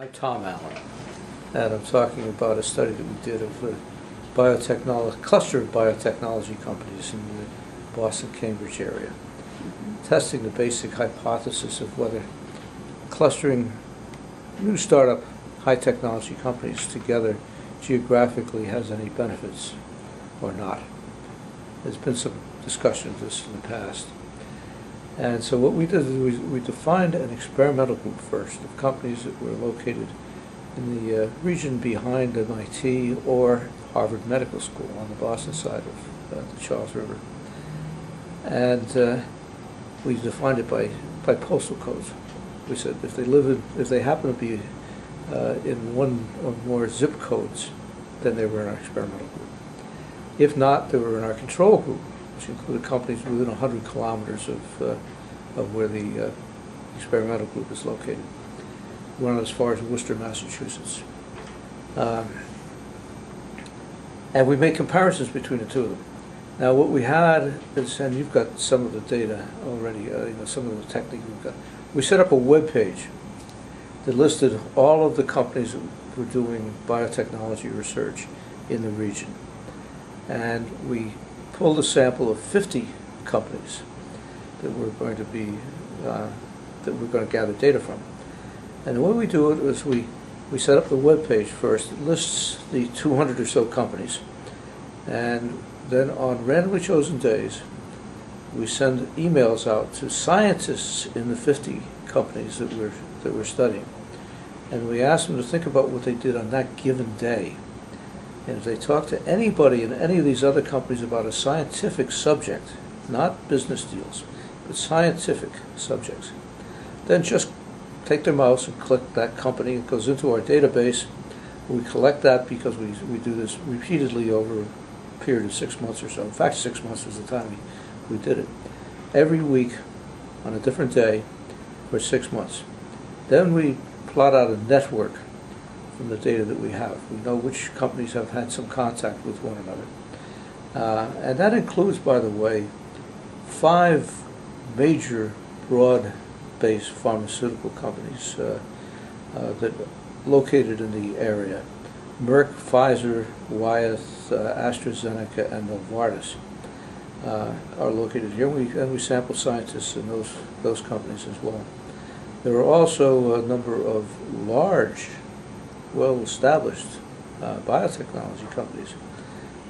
I'm Tom Allen, and I'm talking about a study that we did of a cluster of biotechnology companies in the Boston-Cambridge area, testing the basic hypothesis of whether clustering new startup high-technology companies together geographically has any benefits or not. There's been some discussion of this in the past. And so what we did is we defined an experimental group first of companies that were located in the region behind MIT or Harvard Medical School on the Boston side of the Charles River. And we defined it by postal codes. We said if they happen to be in one or more zip codes, then they were in our experimental group. If not, they were in our control group, which included companies within 100 kilometers of where the experimental group is located. We went as far as Worcester, Massachusetts. And we made comparisons between the two of them. Now what we had is, and you've got some of the data already, some of the technique we've got. We set up a web page that listed all of the companies that were doing biotechnology research in the region. And we pulled a sample of 50 companies that we're going to gather data from. And the way we do it is we set up the web page first. It lists the 200 or so companies, and then on randomly chosen days we send emails out to scientists in the 50 companies that we're studying, and we ask them to think about what they did on that given day. And if they talk to anybody in any of these other companies about a scientific subject, not business deals, but scientific subjects, then just take their mouse and click that company. It goes into our database. We collect that because we do this repeatedly over a period of 6 months or so. In fact, 6 months was the time we did it. Every week on a different day for 6 months. Then we plot out a network from the data that we have. We know which companies have had some contact with one another. And that includes, by the way, 5 major broad-based pharmaceutical companies that located in the area. Merck, Pfizer, Wyeth, AstraZeneca, and Novartis are located here. And we sample scientists in those companies as well. There are also a number of large, well-established biotechnology companies,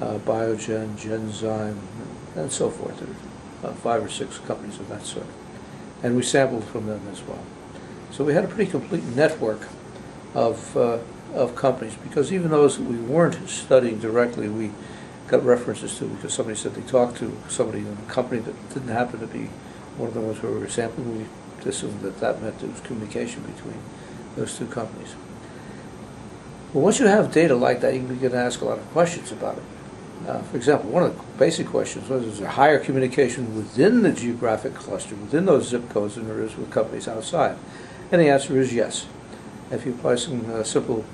Biogen, Genzyme, and so forth. There are 5 or 6 companies of that sort. And we sampled from them as well. So we had a pretty complete network of companies, because even those that we weren't studying directly, we got references to, because somebody said they talked to somebody in a company that didn't happen to be one of the ones where we were sampling. We assumed that meant there was communication between those two companies. Well, once you have data like that, you can begin to ask a lot of questions about it. For example, one of the basic questions was, is there higher communication within the geographic cluster, within those zip codes, than there is with companies outside? And the answer is yes. If you apply some simple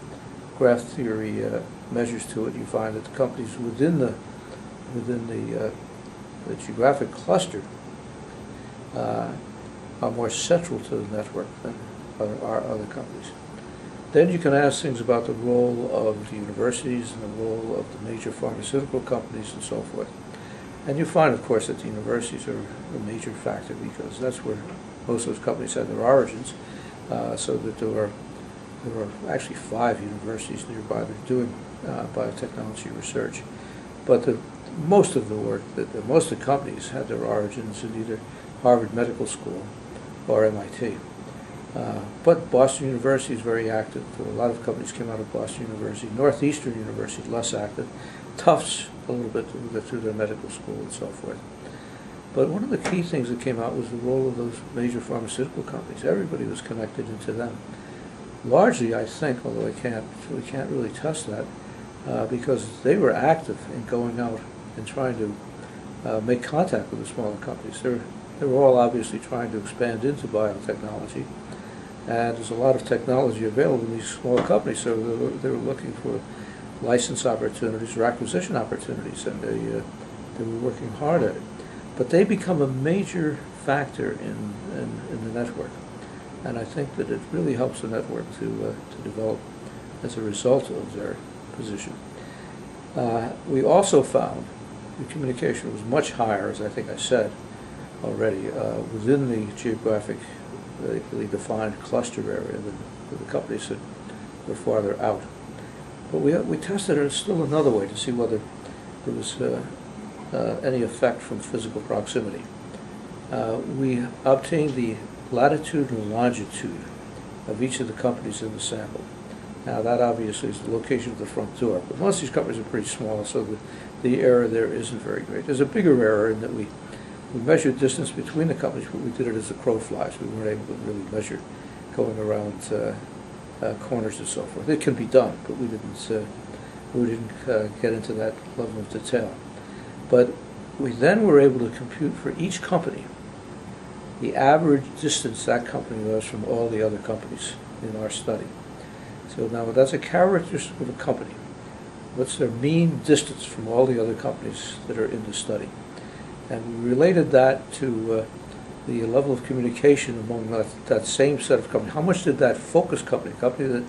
graph theory measures to it, you find that the companies within the geographic cluster are more central to the network than other companies. Then you can ask things about the role of the universities and the role of the major pharmaceutical companies and so forth. And you find, of course, that the universities are a major factor, because that's where most of those companies had their origins, so that there are actually 5 universities nearby that are doing biotechnology research. But most of the work, most of the companies had their origins in either Harvard Medical School or MIT. But Boston University is very active. A lot of companies came out of Boston University. Northeastern University, less active. Tufts, a little bit through their medical school and so forth. But one of the key things that came out was the role of those major pharmaceutical companies. Everybody was connected into them. Largely, I think, although we can't really test that, because they were active in going out and trying to make contact with the smaller companies. They were all obviously trying to expand into biotechnology. And there's a lot of technology available in these small companies, so they were looking for license opportunities or acquisition opportunities, and they were working hard at it. But they become a major factor in the network. And I think that it really helps the network to develop as a result of their position. We also found the communication was much higher, as I think I said already, within the geographically defined cluster area than the companies that were farther out. But we tested it still another way to see whether there was any effect from physical proximity. We obtained the latitude and longitude of each of the companies in the sample. Now that obviously is the location of the front door, but most of these companies are pretty small, so the error there isn't very great. There's a bigger error in that we measured distance between the companies, but we did it as the crow flies. We weren't able to really measure going around corners and so forth. It can be done, but we didn't get into that level of detail. But we then were able to compute for each company the average distance that company was from all the other companies in our study. So now that's a characteristic of a company. What's their mean distance from all the other companies that are in the study? And we related that to the level of communication among that same set of companies. How much did that focus company that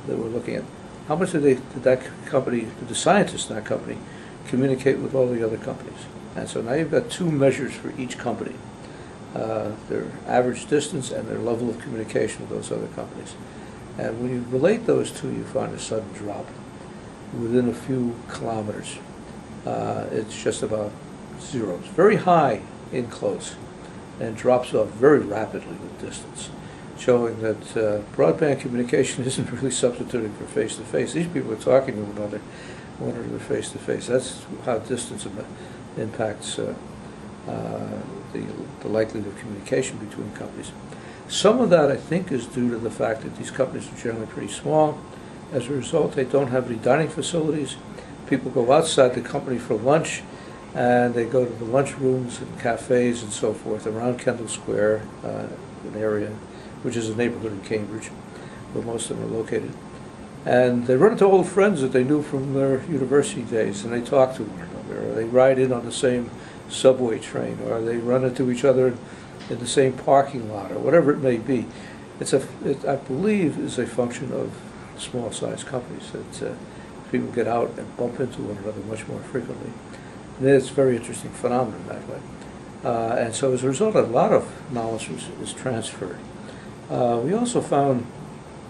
we're looking at, how much did the scientists in that company communicate with all the other companies? And so now you've got two measures for each company, their average distance and their level of communication with those other companies. And when you relate those two, you find a sudden drop within a few kilometers. It's just about zero. It's very high in close and drops off very rapidly with distance, showing that broadband communication isn't really substituting for face-to-face. These people are talking to one another face-to-face. That's how distance impacts the likelihood of communication between companies. Some of that, I think, is due to the fact that these companies are generally pretty small. As a result, they don't have any dining facilities. People go outside the company for lunch, and they go to the lunchrooms and cafes and so forth around Kendall Square, an area which is a neighborhood in Cambridge, where most of them are located. And they run into old friends that they knew from their university days, and they talk to one another, or they ride in on the same subway train, or they run into each other in the same parking lot, or whatever it may be. It, I believe, is a function of small-sized companies that people get out and bump into one another much more frequently. And it's a very interesting phenomenon that way. And so as a result, a lot of knowledge is transferred. We also found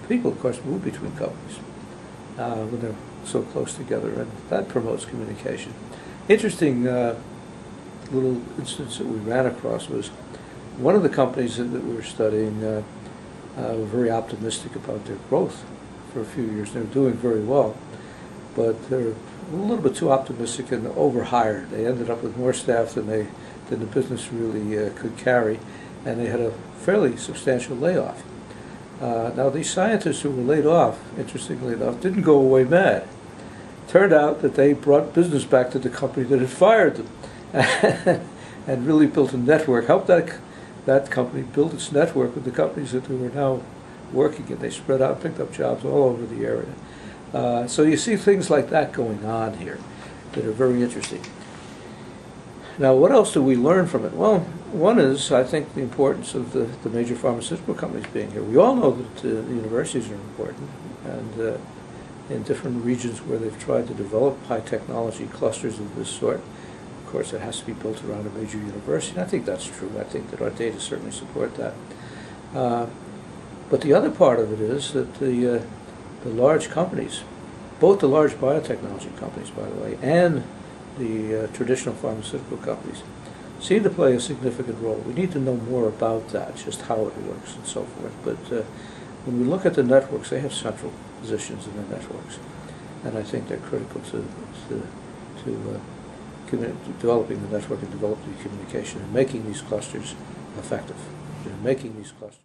people, of course, move between companies when they're so close together, and that promotes communication. Interesting little instance that we ran across was one of the companies that we were studying were very optimistic about their growth for a few years. They were doing very well, but they're a little bit too optimistic and overhired. They ended up with more staff than the business really could carry, and they had a fairly substantial layoff. Now these scientists who were laid off, interestingly enough, didn't go away mad. Turned out that they brought business back to the company that had fired them and really built a network, helped that company build its network with the companies that they were now working in. They spread out, picked up jobs all over the area. So you see things like that going on here that are very interesting. Now, what else do we learn from it? Well, one is, I think, the importance of the major pharmaceutical companies being here. We all know that the universities are important, and in different regions where they've tried to develop high technology clusters of this sort, of course, it has to be built around a major university. And I think that's true. I think that our data certainly support that. But the other part of it is that the large companies, both the large biotechnology companies, by the way, and the traditional pharmaceutical companies, seem to play a significant role. We need to know more about that, just how it works and so forth. But when we look at the networks, they have central positions in the networks, and I think they're critical to developing the network and developing the communication and making these clusters effective, making these clusters.